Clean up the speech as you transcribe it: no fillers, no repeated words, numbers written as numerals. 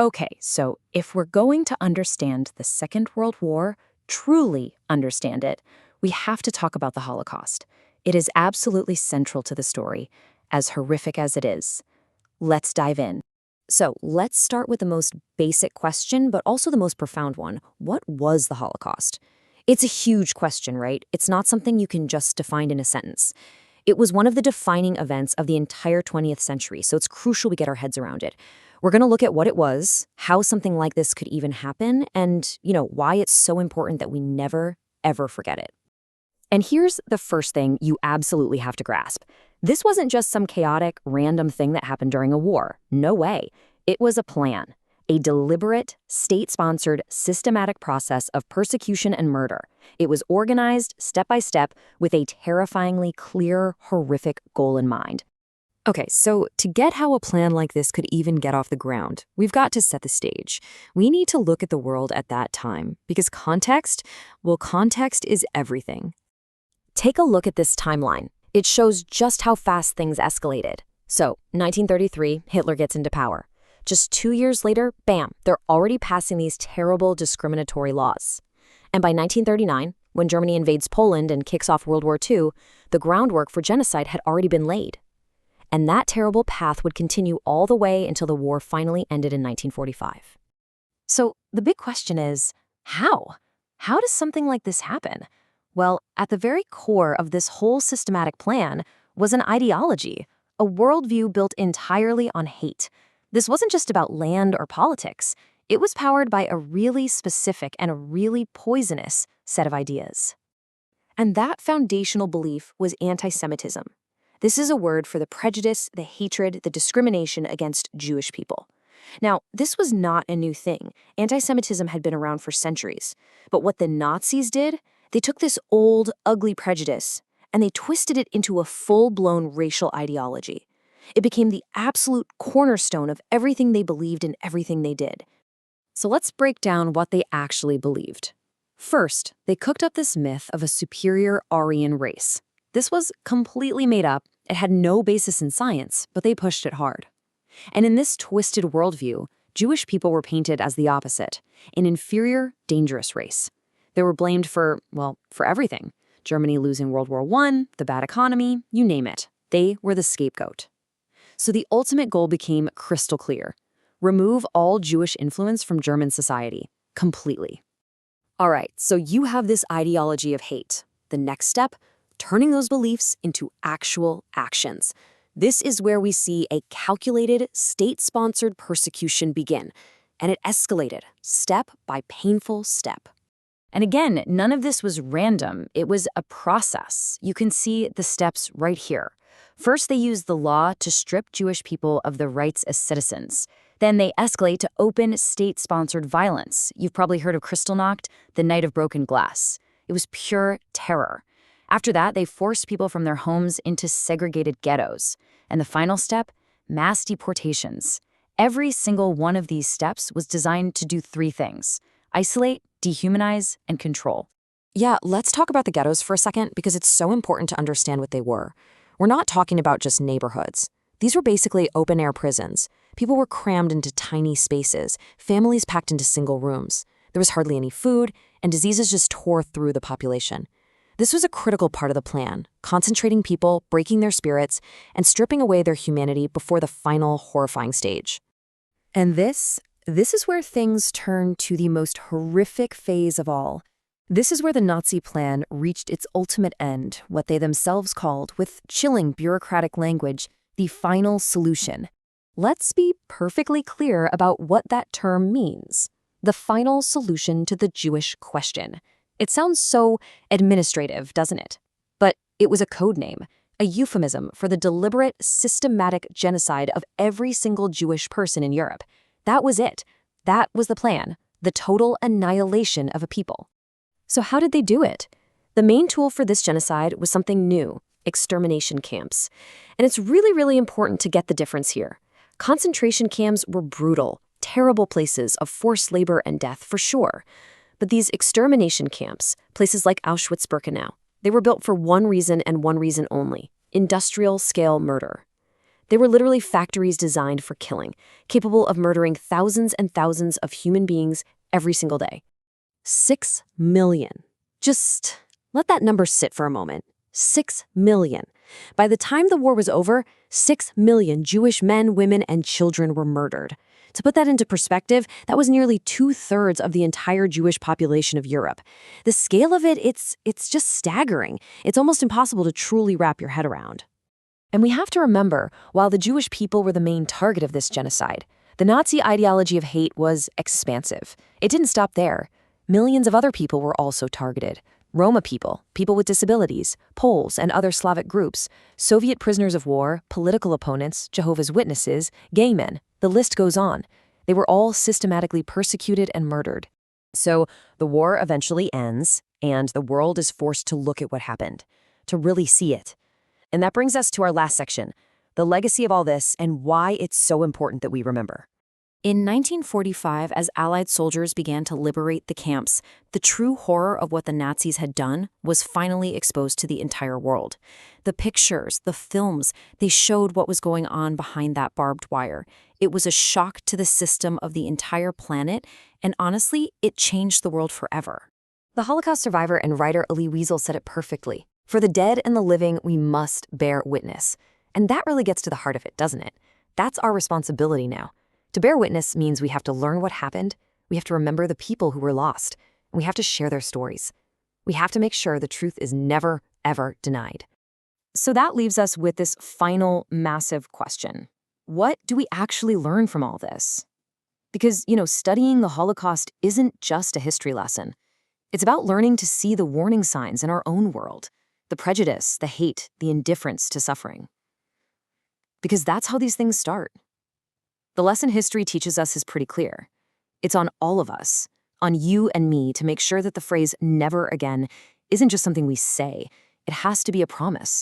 Okay, so if we're going to understand the Second World War, truly understand it, we have to talk about the Holocaust. It is absolutely central to the story, as horrific as it is. Let's dive in. So let's start with the most basic question, but also the most profound one. What was the Holocaust? It's a huge question, right? It's not something you can just define in a sentence. It was one of the defining events of the entire 20th century, so it's crucial we get our heads around it. We're going to look at what it was, how something like this could even happen, and, why it's so important that we never, ever forget it. And here's the first thing you absolutely have to grasp. This wasn't just some chaotic, random thing that happened during a war. No way. It was a plan. A deliberate, state-sponsored, systematic process of persecution and murder. It was organized, step by step, with a terrifyingly clear, horrific goal in mind. Okay, so to get how a plan like this could even get off the ground, we've got to set the stage. We need to look at the world at that time, because context is everything. Take a look at this timeline. It shows just how fast things escalated. So, 1933, Hitler gets into power. Just 2 years later, bam, they're already passing these terrible discriminatory laws. And by 1939, when Germany invades Poland and kicks off World War II, the groundwork for genocide had already been laid. And that terrible path would continue all the way until the war finally ended in 1945. So the big question is, how? How does something like this happen? Well, at the very core of this whole systematic plan was an ideology, a worldview built entirely on hate. This wasn't just about land or politics. It was powered by a really specific and a really poisonous set of ideas. And that foundational belief was anti-Semitism. This is a word for the prejudice, the hatred, the discrimination against Jewish people. Now, this was not a new thing. Anti-Semitism had been around for centuries. But what the Nazis did, they took this old, ugly prejudice and they twisted it into a full-blown racial ideology. It became the absolute cornerstone of everything they believed and everything they did. So let's break down what they actually believed. First, they cooked up this myth of a superior Aryan race. This was completely made up. It had no basis in science, but they pushed it hard. And in this twisted worldview, Jewish people were painted as the opposite, an inferior, dangerous race. They were blamed for everything. Germany losing World War I, the bad economy, you name it. They were the scapegoat. So the ultimate goal became crystal clear. Remove all Jewish influence from German society, completely. All right, so you have this ideology of hate. The next step, turning those beliefs into actual actions. This is where we see a calculated, state-sponsored persecution begin, and it escalated step by painful step. And again, none of this was random. It was a process. You can see the steps right here. First, they used the law to strip Jewish people of their rights as citizens. Then they escalate to open state-sponsored violence. You've probably heard of Kristallnacht, the Night of Broken Glass. It was pure terror. After that, they forced people from their homes into segregated ghettos. And the final step, mass deportations. Every single one of these steps was designed to do 3 things: isolate, dehumanize, and control. Yeah, let's talk about the ghettos for a second because it's so important to understand what they were. We're not talking about just neighborhoods. These were basically open-air prisons. People were crammed into tiny spaces, families packed into single rooms. There was hardly any food, and diseases just tore through the population. This was a critical part of the plan, concentrating people, breaking their spirits, and stripping away their humanity before the final horrifying stage. And this is where things turn to the most horrific phase of all. This is where the Nazi plan reached its ultimate end, what they themselves called, with chilling bureaucratic language, the final solution. Let's be perfectly clear about what that term means. The final solution to the Jewish question. It sounds so administrative, doesn't it? But it was a code name, a euphemism for the deliberate, systematic genocide of every single Jewish person in Europe. That was it. That was the plan, the total annihilation of a people. So how did they do it? The main tool for this genocide was something new: extermination camps. And it's really, really important to get the difference here. Concentration camps were brutal, terrible places of forced labor and death for sure. But these extermination camps, places like Auschwitz-Birkenau, they were built for one reason and one reason only: industrial-scale murder. They were literally factories designed for killing, capable of murdering thousands and thousands of human beings every single day. 6 million. Just let that number sit for a moment. 6 million. By the time the war was over, 6 million Jewish men, women, and children were murdered. To put that into perspective, that was nearly 2/3 of the entire Jewish population of Europe. The scale of it, it's just staggering. It's almost impossible to truly wrap your head around. And we have to remember, while the Jewish people were the main target of this genocide, the Nazi ideology of hate was expansive. It didn't stop there. Millions of other people were also targeted. Roma people, people with disabilities, Poles, and other Slavic groups, Soviet prisoners of war, political opponents, Jehovah's Witnesses, gay men. The list goes on. They were all systematically persecuted and murdered. So the war eventually ends, and the world is forced to look at what happened, to really see it. And that brings us to our last section, the legacy of all this and why it's so important that we remember. In 1945, as Allied soldiers began to liberate the camps, the true horror of what the Nazis had done was finally exposed to the entire world. The pictures, the films, they showed what was going on behind that barbed wire. It was a shock to the system of the entire planet, and honestly, it changed the world forever. The Holocaust survivor and writer Elie Wiesel said it perfectly. For the dead and the living, we must bear witness. And that really gets to the heart of it, doesn't it? That's our responsibility now. To bear witness means we have to learn what happened, we have to remember the people who were lost, and we have to share their stories. We have to make sure the truth is never, ever denied. So that leaves us with this final massive question. What do we actually learn from all this? Because, studying the Holocaust isn't just a history lesson. It's about learning to see the warning signs in our own world, the prejudice, the hate, the indifference to suffering. Because that's how these things start. The lesson history teaches us is pretty clear. It's on all of us, on you and me, to make sure that the phrase "never again" isn't just something we say. It has to be a promise.